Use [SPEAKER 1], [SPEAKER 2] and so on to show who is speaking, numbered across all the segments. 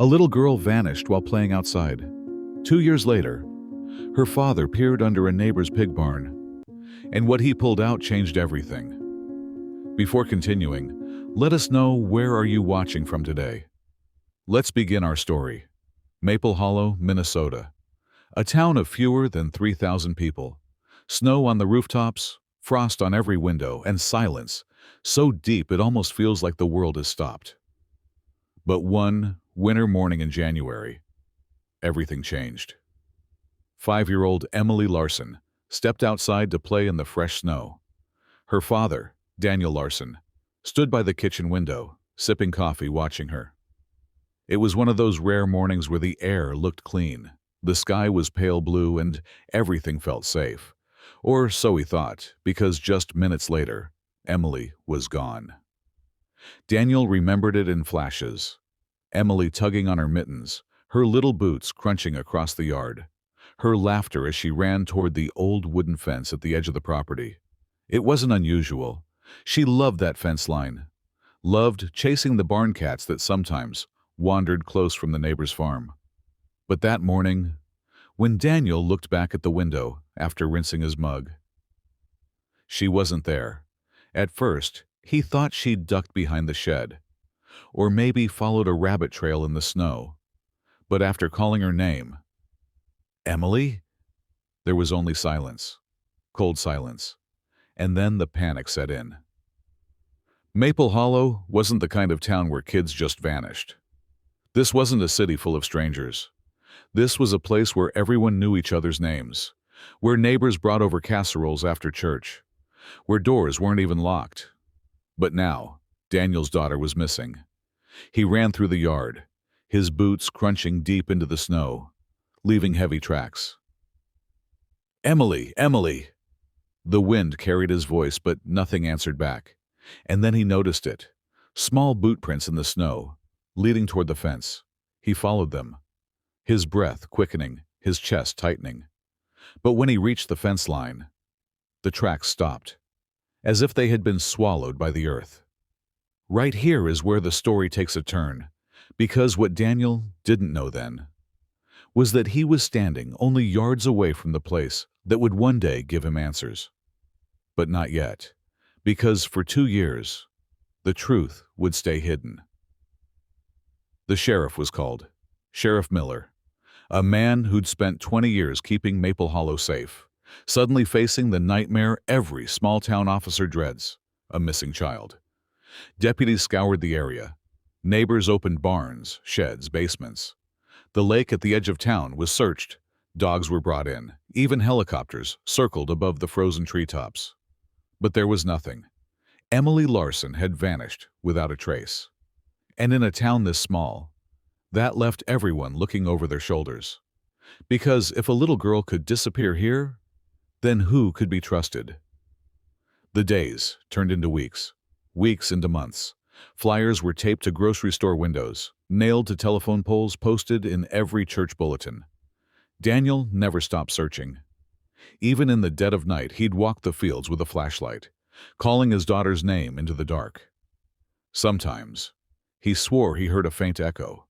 [SPEAKER 1] A little girl vanished while playing outside. 2 years later, her father peered under a neighbor's pig barn, and what he pulled out changed everything. Before continuing, let us know, where are you watching from today? Let's begin our story. Maple Hollow, Minnesota. A town of fewer than 3,000 people. Snow on the rooftops, frost on every window, and silence so deep it almost feels like the world has stopped. But one winter morning in January, everything changed. 5-year-old Emily Larson stepped outside to play in the fresh snow. Her father, Daniel Larson, stood by the kitchen window, sipping coffee, watching her. It was one of those rare mornings where the air looked clean, the sky was pale blue, and everything felt safe. Or so he thought, because just minutes later, Emily was gone. Daniel remembered it in flashes. Emily tugging on her mittens, her little boots crunching across the yard, her laughter as she ran toward the old wooden fence at the edge of the property. It wasn't unusual. She loved that fence line, loved chasing the barn cats that sometimes wandered close from the neighbor's farm. But that morning, when Daniel looked back at the window after rinsing his mug, she wasn't there. At first, he thought she'd ducked behind the shed, or maybe followed a rabbit trail in the snow. But after calling her name, Emily, there was only silence, cold silence, and then the panic set in. Maple Hollow wasn't the kind of town where kids just vanished. This wasn't a city full of strangers. This was a place where everyone knew each other's names, where neighbors brought over casseroles after church, where doors weren't even locked. But now, Daniel's daughter was missing. He ran through the yard, his boots crunching deep into the snow, leaving heavy tracks. "Emily, Emily!" The wind carried his voice, but nothing answered back. And then he noticed it. Small boot prints in the snow, leading toward the fence. He followed them, his breath quickening, his chest tightening. But when he reached the fence line, the tracks stopped, as if they had been swallowed by the earth. Right here is where the story takes a turn, because what Daniel didn't know then was that he was standing only yards away from the place that would one day give him answers. But not yet, because for 2 years, the truth would stay hidden. The sheriff was called, Sheriff Miller, a man who'd spent 20 years keeping Maple Hollow safe, suddenly facing the nightmare every small-town officer dreads, a missing child. Deputies scoured the area. Neighbors opened barns, sheds, basements. The lake at the edge of town was searched. Dogs were brought in. Even helicopters circled above the frozen treetops. But there was nothing. Emily Larson had vanished without a trace. And in a town this small, that left everyone looking over their shoulders. Because if a little girl could disappear here, then who could be trusted? The days turned into weeks, weeks into months. Flyers were taped to grocery store windows, nailed to telephone poles, posted in every church bulletin. Daniel never stopped searching. Even in the dead of night, he'd walk the fields with a flashlight, calling his daughter's name into the dark. Sometimes, he swore he heard a faint echo,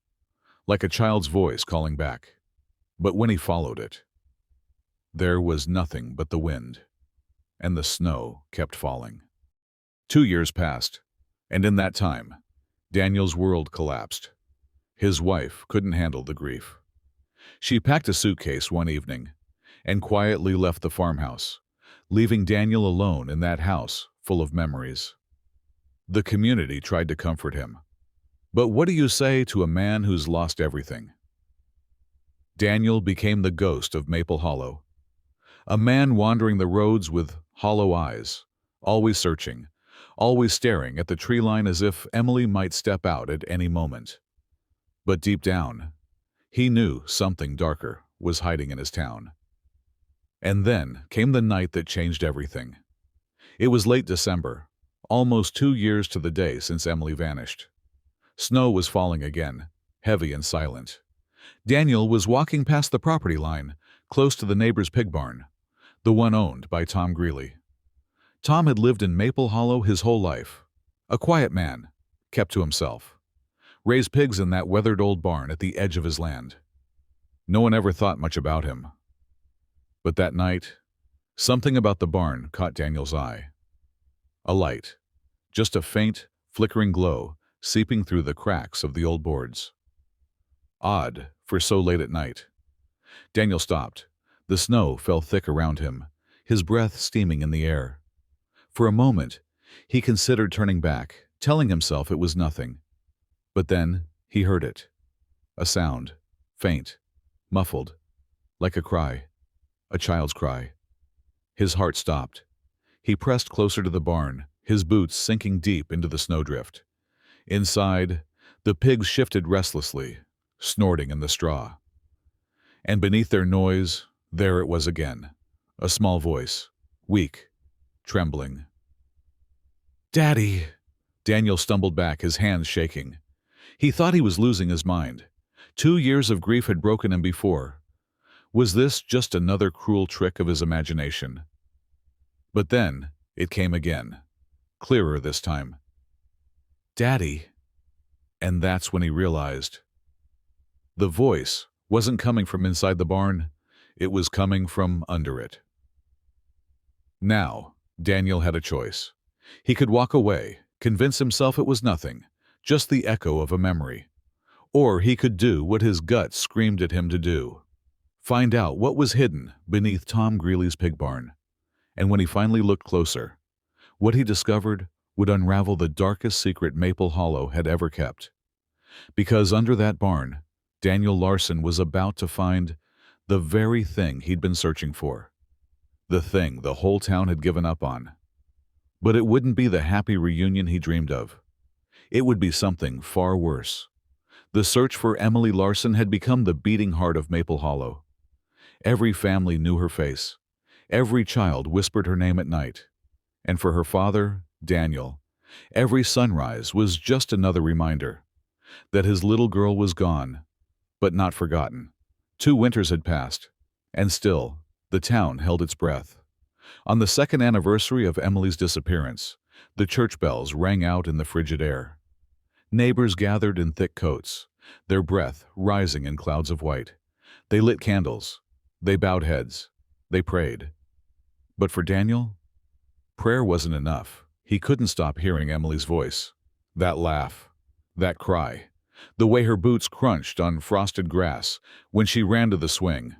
[SPEAKER 1] like a child's voice calling back. But when he followed it, there was nothing but the wind, and the snow kept falling. 2 years passed, and in that time, Daniel's world collapsed. His wife couldn't handle the grief. She packed a suitcase one evening and quietly left the farmhouse, leaving Daniel alone in that house full of memories. The community tried to comfort him. But what do you say to a man who's lost everything? Daniel became the ghost of Maple Hollow, a man wandering the roads with hollow eyes, always searching, always staring at the tree line as if Emily might step out at any moment. But deep down, he knew something darker was hiding in his town. And then came the night that changed everything. It was late December, almost 2 years to the day since Emily vanished. Snow was falling again, heavy and silent. Daniel was walking past the property line, close to the neighbor's pig barn, the one owned by Tom Greeley. Tom had lived in Maple Hollow his whole life, a quiet man, kept to himself. raise pigs in that weathered old barn at the edge of his land. No one ever thought much about him. But that night, something about the barn caught Daniel's eye. A light, just a faint, flickering glow seeping through the cracks of the old boards. Odd for so late at night. Daniel stopped. The snow fell thick around him, his breath steaming in the air. For a moment, he considered turning back, telling himself it was nothing. But then he heard it. A sound, faint, muffled, like a cry, a child's cry. His heart stopped. He pressed closer to the barn, his boots sinking deep into the snowdrift. Inside, the pigs shifted restlessly, snorting in the straw. And beneath their noise, there it was again, a small voice, weak, trembling. "Daddy!" Daniel stumbled back, his hands shaking. He thought he was losing his mind. 2 years of grief had broken him before. Was this just another cruel trick of his imagination? But then it came again, clearer this time. "Daddy!" And that's when he realized. The voice wasn't coming from inside the barn, it was coming from under it. Now, Daniel had a choice. He could walk away, convince himself it was nothing, just the echo of a memory. Or he could do what his gut screamed at him to do. Find out what was hidden beneath Tom Greeley's pig barn. And when he finally looked closer, what he discovered would unravel the darkest secret Maple Hollow had ever kept. Because under that barn, Daniel Larson was about to find the very thing he'd been searching for. The thing the whole town had given up on. But it wouldn't be the happy reunion he dreamed of. It would be something far worse. The search for Emily Larson had become the beating heart of Maple Hollow. Every family knew her face. Every child whispered her name at night. And for her father, Daniel, every sunrise was just another reminder that his little girl was gone, but not forgotten. 2 winters had passed, and still, the town held its breath. On the 2nd anniversary of Emily's disappearance, the church bells rang out in the frigid air. Neighbors gathered in thick coats, their breath rising in clouds of white. They lit candles. They bowed heads. They prayed. But for Daniel, prayer wasn't enough. He couldn't stop hearing Emily's voice. That laugh. That cry. The way her boots crunched on frosted grass when she ran to the swing.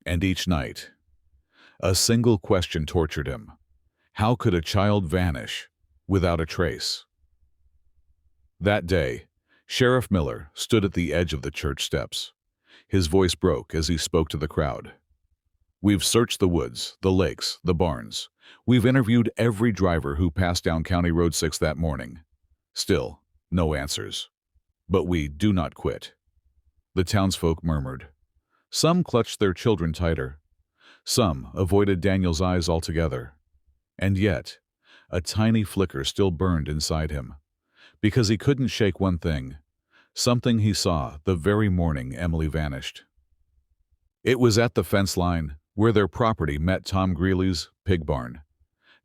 [SPEAKER 1] And each night, a single question tortured him. How could a child vanish without a trace? That day, Sheriff Miller stood at the edge of the church steps. His voice broke as he spoke to the crowd. "We've searched the woods, the lakes, the barns. We've interviewed every driver who passed down County Road 6 that morning. Still, no answers. But we do not quit." The townsfolk murmured. Some clutched their children tighter. Some avoided Daniel's eyes altogether. And yet, a tiny flicker still burned inside him. Because he couldn't shake one thing. Something he saw the very morning Emily vanished. It was at the fence line, where their property met Tom Greeley's pig barn.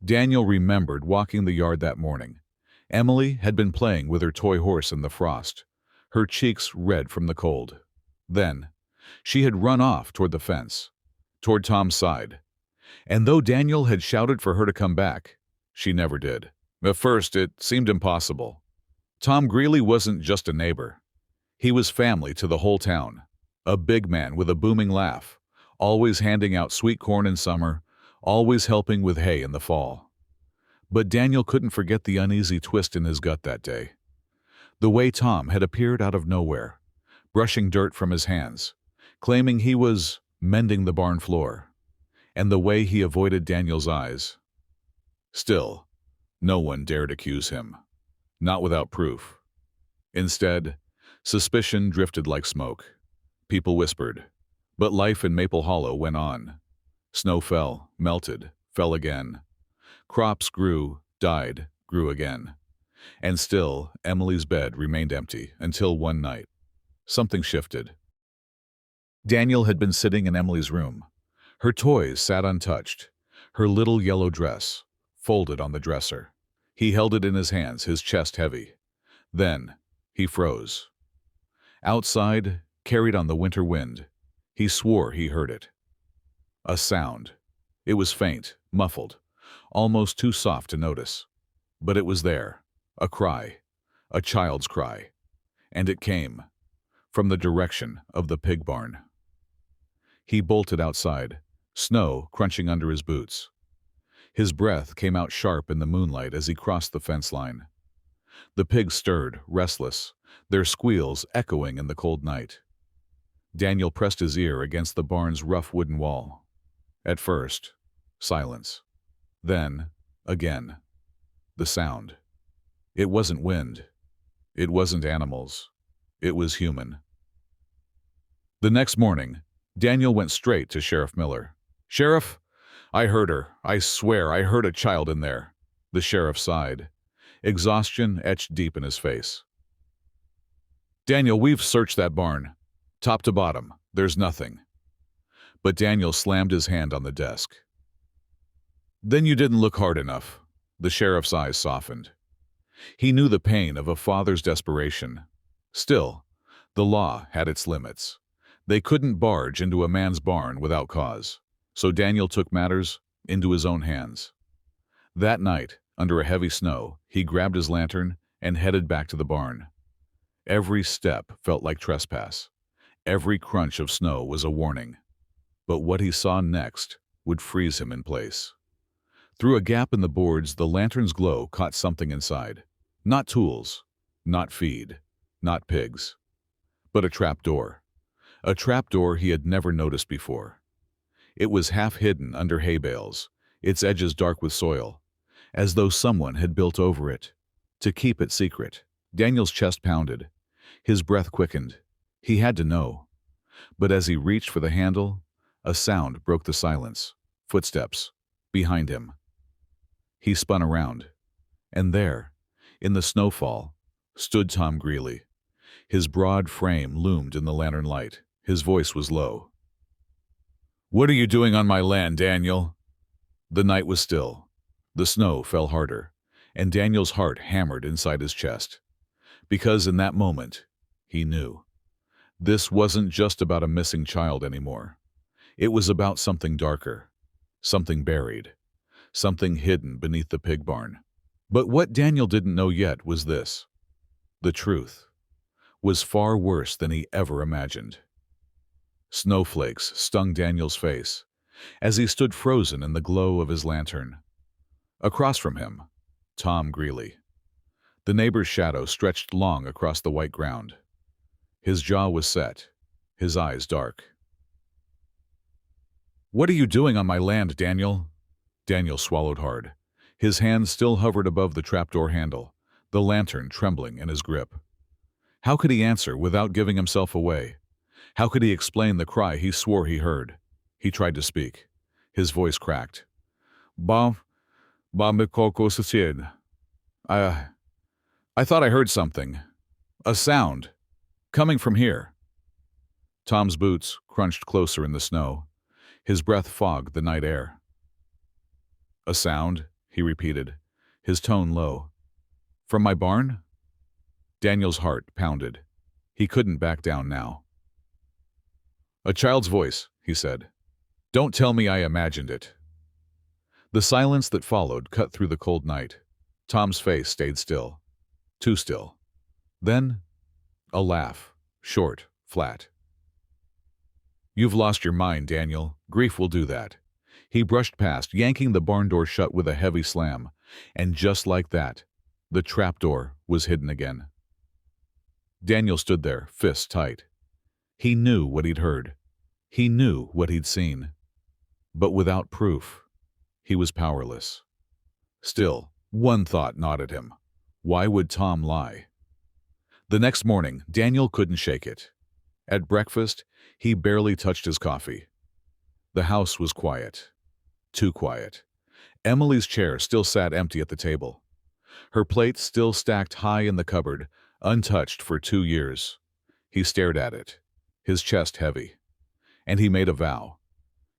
[SPEAKER 1] Daniel remembered walking the yard that morning. Emily had been playing with her toy horse in the frost, her cheeks red from the cold. Then, she had run off toward the fence, toward Tom's side. And though Daniel had shouted for her to come back, she never did. At first, it seemed impossible. Tom Greeley wasn't just a neighbor. He was family to the whole town. A big man with a booming laugh, always handing out sweet corn in summer, always helping with hay in the fall. But Daniel couldn't forget the uneasy twist in his gut that day. The way Tom had appeared out of nowhere, brushing dirt from his hands, claiming he was mending the barn floor, and the way he avoided Daniel's eyes. Still, no one dared accuse him, not without proof. Instead, suspicion drifted like smoke. People whispered, but life in Maple Hollow went on. Snow fell, melted, fell again. Crops grew, died, grew again. And still, Emily's bed remained empty until one night. Something shifted. Daniel had been sitting in Emily's room. Her toys sat untouched, her little yellow dress folded on the dresser. He held it in his hands, his chest heavy. Then, He froze. Outside, carried on the winter wind, he swore he heard it. A sound. It was faint, muffled, almost too soft to notice. But it was there. A cry. A child's cry. And it came from the direction of the pig barn. He bolted outside, snow crunching under his boots. His breath came out sharp in the moonlight as he crossed the fence line. The pigs stirred, restless, their squeals echoing in the cold night. Daniel pressed his ear against the barn's rough wooden wall. At first, silence. Then, again, the sound. It wasn't wind. It wasn't animals. It was human. The next morning, Daniel went straight to Sheriff Miller. "Sheriff, I heard her. I swear I heard a child in there." The sheriff sighed, exhaustion etched deep in his face. "Daniel, we've searched that barn. Top to bottom, there's nothing." But Daniel slammed his hand on the desk. "Then you didn't look hard enough." The sheriff's eyes softened. He knew the pain of a father's desperation. Still, the law had its limits. They couldn't barge into a man's barn without cause. So Daniel took matters into his own hands. That night, under a heavy snow, he grabbed his lantern and headed back to the barn. Every step felt like trespass. Every crunch of snow was a warning. But what he saw next would freeze him in place. Through a gap in the boards, the lantern's glow caught something inside. Not tools, not feed, not pigs, but a trapdoor. A trapdoor he had never noticed before. It was half hidden under hay bales, its edges dark with soil, as though someone had built over it to keep it secret. Daniel's chest pounded. His breath quickened. He had to know. But as he reached for the handle, a sound broke the silence. Footsteps. Behind him. He spun around. And there, in the snowfall, stood Tom Greeley. His broad frame loomed in the lantern light. His voice was low. "What are you doing on my land, Daniel?" The night was still. The snow fell harder, and Daniel's heart hammered inside his chest. Because in that moment, he knew. This wasn't just about a missing child anymore. It was about something darker, something buried, something hidden beneath the pig barn. But what Daniel didn't know yet was this. The truth was far worse than he ever imagined. Snowflakes stung Daniel's face as he stood frozen in the glow of his lantern. Across from him, Tom Greeley. The neighbor's shadow stretched long across the white ground. His jaw was set, his eyes dark. "What are you doing on my land, Daniel?" Daniel swallowed hard. His hand still hovered above the trapdoor handle, the lantern trembling in his grip. How could he answer without giving himself away? How could he explain the cry he swore he heard? He tried to speak. His voice cracked. "Ba me coco sucede. I thought I heard something. A sound. Coming from here." Tom's boots crunched closer in the snow. His breath fogged the night air. "A sound," he repeated, his tone low. "From my barn?" Daniel's heart pounded. He couldn't back down now. "A child's voice," he said. "Don't tell me I imagined it." The silence that followed cut through the cold night. Tom's face stayed still. Too still. Then, a laugh. Short, flat. "You've lost your mind, Daniel. Grief will do that." He brushed past, yanking the barn door shut with a heavy slam. And just like that, the trapdoor was hidden again. Daniel stood there, fists tight. He knew what he'd heard. He knew what he'd seen. But without proof, he was powerless. Still, one thought gnawed at him. Why would Tom lie? The next morning, Daniel couldn't shake it. At breakfast, he barely touched his coffee. The house was quiet. Too quiet. Emily's chair still sat empty at the table. Her plate still stacked high in the cupboard, untouched for 2 years. He stared at it, his chest heavy. And he made a vow.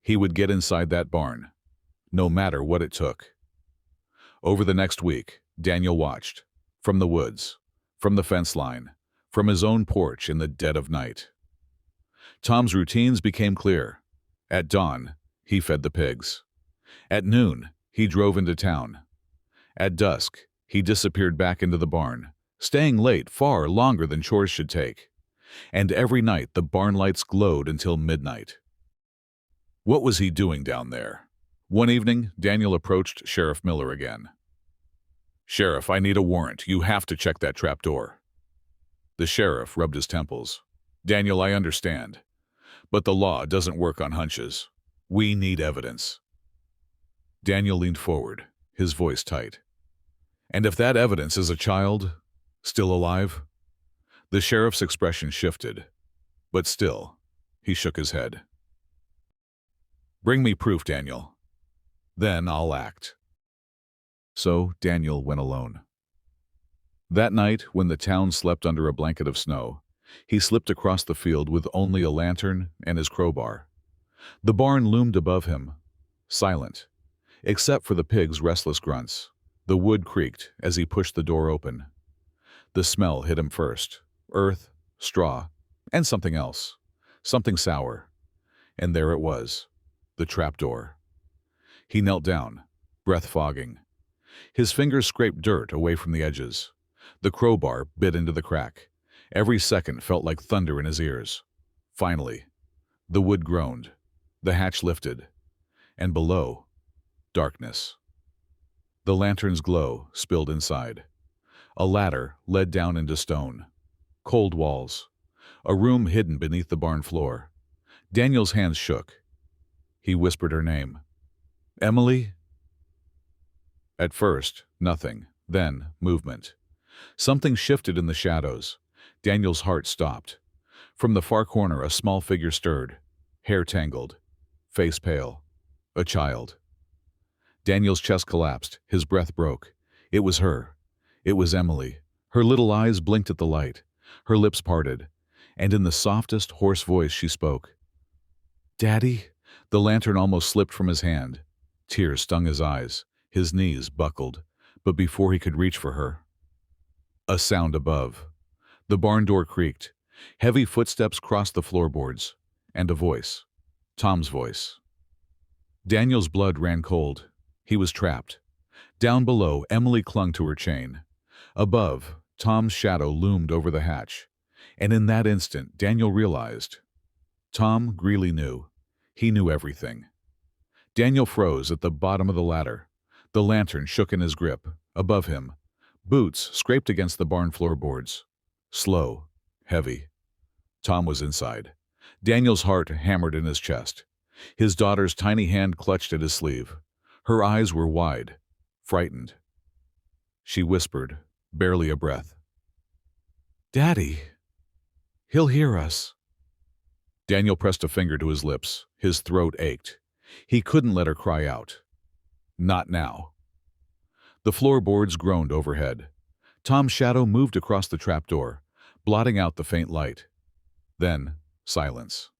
[SPEAKER 1] He would get inside that barn, no matter what it took. Over the next week, Daniel watched. From the woods, from the fence line, from his own porch in the dead of night. Tom's routines became clear. At dawn, he fed the pigs. At noon, he drove into town. At dusk, he disappeared back into the barn, staying late far longer than chores should take. And every night the barn lights glowed until midnight. What was he doing down there? One evening, Daniel approached Sheriff Miller again. "Sheriff, I need a warrant. You have to check that trapdoor." The sheriff rubbed his temples. "Daniel, I understand. But the law doesn't work on hunches. We need evidence." Daniel leaned forward, his voice tight. "And if that evidence is a child, still alive?" The sheriff's expression shifted, but still, he shook his head. "Bring me proof, Daniel. Then I'll act." So Daniel went alone. That night, when the town slept under a blanket of snow, he slipped across the field with only a lantern and his crowbar. The barn loomed above him, silent, except for the pigs' restless grunts. The wood creaked as he pushed the door open. The smell hit him first: earth, straw, and something else, something sour. And there it was, the trapdoor. He knelt down, breath fogging. His fingers scraped dirt away from the edges. The crowbar bit into the crack. Every second felt like thunder in his ears. Finally, the wood groaned. The hatch lifted. And below, darkness. The lantern's glow spilled inside. A ladder led down into stone. Cold walls. A room hidden beneath the barn floor. Daniel's hands shook. He whispered her name. "Emily?" At first, nothing. Then, movement. Something shifted in the shadows. Daniel's heart stopped. From the far corner, a small figure stirred, hair tangled, face pale. A child. Daniel's chest collapsed. His breath broke. It was her. It was Emily. Her little eyes blinked at the light. Her lips parted. And in the softest, hoarse voice she spoke. "Daddy?" The lantern almost slipped from his hand. Tears stung his eyes. His knees buckled. But before he could reach for her, a sound above. The barn door creaked. Heavy footsteps crossed the floorboards. And a voice. Tom's voice. Daniel's blood ran cold. He was trapped. Down below, Emily clung to her chain. Above, Tom's shadow loomed over the hatch. And in that instant, Daniel realized. Tom Greeley knew. He knew everything. Daniel froze at the bottom of the ladder. The lantern shook in his grip. Above him, boots scraped against the barn floorboards. Slow, heavy. Tom was inside. Daniel's heart hammered in his chest. His daughter's tiny hand clutched at his sleeve. Her eyes were wide, frightened. She whispered, barely a breath. "Daddy, he'll hear us." Daniel pressed a finger to his lips. His throat ached. He couldn't let her cry out. Not now. The floorboards groaned overhead. Tom's shadow moved across the trapdoor, blotting out the faint light. Then, silence.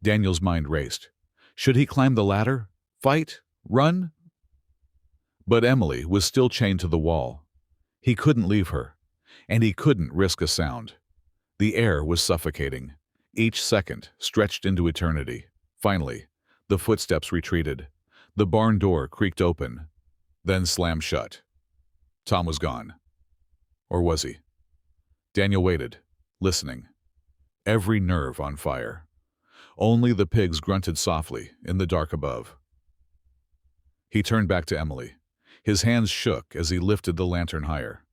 [SPEAKER 1] Daniel's mind raced. Should he climb the ladder? Fight? Run? But Emily was still chained to the wall. He couldn't leave her, and he couldn't risk a sound. The air was suffocating. Each second stretched into eternity. Finally, the footsteps retreated. The barn door creaked open, then slammed shut. Tom was gone. Or was he? Daniel waited, listening. Every nerve on fire. Only the pigs grunted softly in the dark above. He turned back to Emily. His hands shook as he lifted the lantern higher.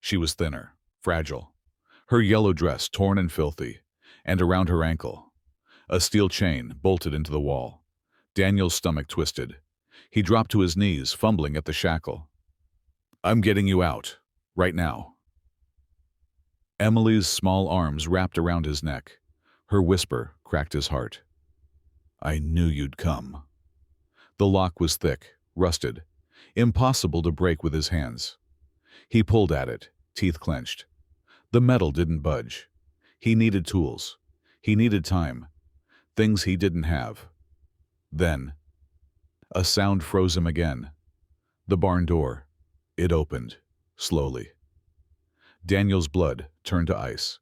[SPEAKER 1] She was thinner, fragile. Her yellow dress torn and filthy, and around her ankle, a steel chain bolted into the wall. Daniel's stomach twisted. He dropped to his knees, fumbling at the shackle. "I'm getting you out, right now." Emily's small arms wrapped around his neck. Her whisper cracked his heart. "I knew you'd come." The lock was thick, rusted, impossible to break with his hands. He pulled at it, teeth clenched. The metal didn't budge. He needed tools. He needed time. Things he didn't have. Then, a sound froze him again. The barn door. It opened, slowly. Daniel's blood turned to ice.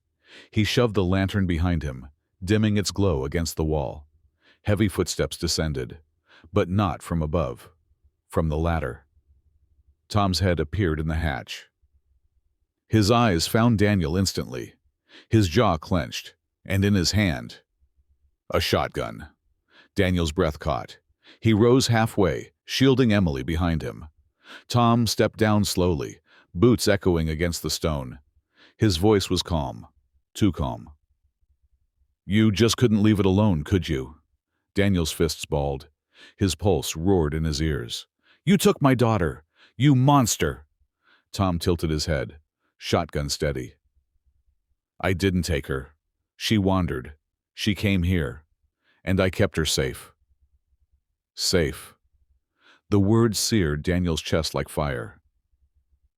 [SPEAKER 1] He shoved the lantern behind him, dimming its glow against the wall. Heavy footsteps descended, but not from above, from the ladder. Tom's head appeared in the hatch. His eyes found Daniel instantly. His jaw clenched, and in his hand, a shotgun. Daniel's breath caught. He rose halfway, shielding Emily behind him. Tom stepped down slowly, boots echoing against the stone. His voice was calm, too calm. "You just couldn't leave it alone, could you?" Daniel's fists balled. His pulse roared in his ears. "You took my daughter! You monster!" Tom tilted his head, shotgun steady. "I didn't take her. She wandered. She came here. And I kept her safe." Safe. The word seared Daniel's chest like fire.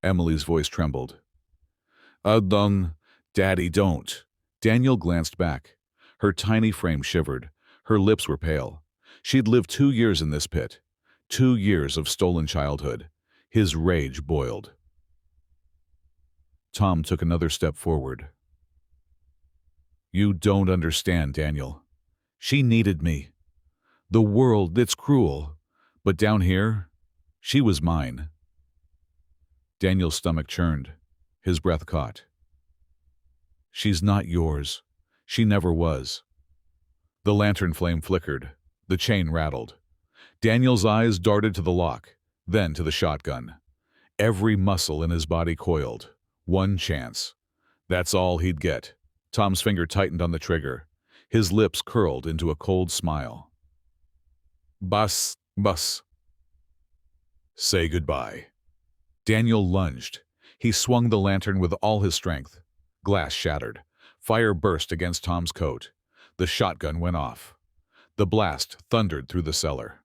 [SPEAKER 1] Emily's voice trembled. Daddy, don't." Daniel glanced back. Her tiny frame shivered. Her lips were pale. She'd lived 2 years in this pit. 2 years of stolen childhood. His rage boiled. Tom took another step forward. "You don't understand, Daniel. She needed me. The world, it's cruel. But down here, she was mine." Daniel's stomach churned. His breath caught. "She's not yours. She never was." The lantern flame flickered. The chain rattled. Daniel's eyes darted to the lock, then to the shotgun. Every muscle in his body coiled. One chance. That's all he'd get. Tom's finger tightened on the trigger. His lips curled into a cold smile. Bus. Say goodbye." Daniel lunged. He swung the lantern with all his strength. Glass shattered. Fire burst against Tom's coat. The shotgun went off. The blast thundered through the cellar.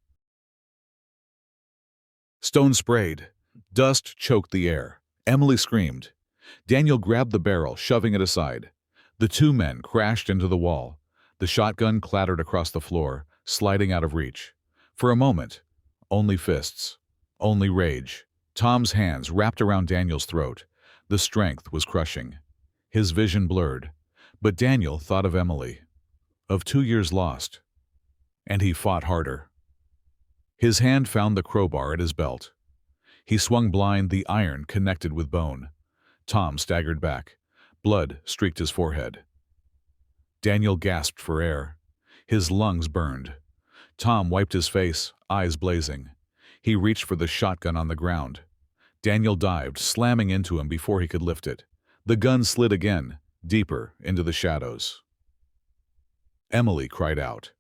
[SPEAKER 1] Stone sprayed. Dust choked the air. Emily screamed. Daniel grabbed the barrel, shoving it aside. The 2 men crashed into the wall. The shotgun clattered across the floor, sliding out of reach. For a moment, only fists. Only rage. Tom's hands wrapped around Daniel's throat. The strength was crushing. His vision blurred. But Daniel thought of Emily. Of 2 years lost. And he fought harder. His hand found the crowbar at his belt. He swung blind, the iron connected with bone. Tom staggered back. Blood streaked his forehead. Daniel gasped for air. His lungs burned. Tom wiped his face, eyes blazing. He reached for the shotgun on the ground. Daniel dived, slamming into him before he could lift it. The gun slid again, deeper into the shadows. Emily cried out.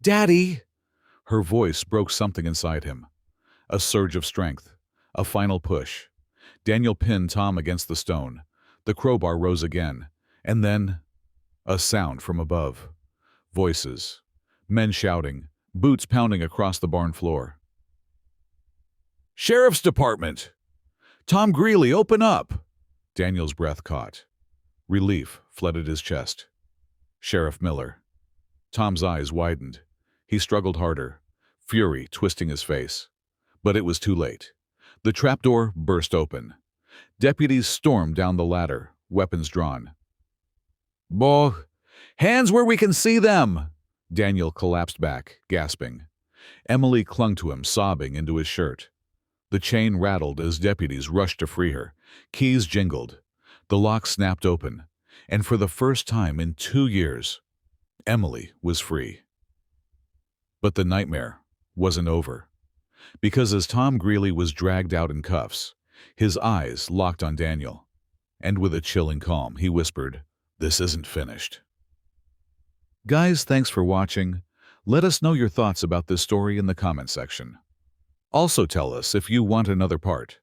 [SPEAKER 1] "Daddy!" Her voice broke something inside him. A surge of strength. A final push. Daniel pinned Tom against the stone. The crowbar rose again. And then, a sound from above. Voices. Men shouting. Boots pounding across the barn floor. "Sheriff's Department! Tom Greeley, open up!" Daniel's breath caught. Relief flooded his chest. Sheriff Miller. Tom's eyes widened. He struggled harder, fury twisting his face. But it was too late. The trapdoor burst open. Deputies stormed down the ladder, weapons drawn. "Boh, hands where we can see them!" Daniel collapsed back, gasping. Emily clung to him, sobbing into his shirt. The chain rattled as deputies rushed to free her. Keys jingled. The lock snapped open. And for the first time in 2 years, Emily was free. But the nightmare wasn't over. Because as Tom Greeley was dragged out in cuffs, his eyes locked on Daniel. And with a chilling calm, he whispered, "This isn't finished." Guys, thanks for watching. Let us know your thoughts about this story in the comment section. Also tell us if you want another part.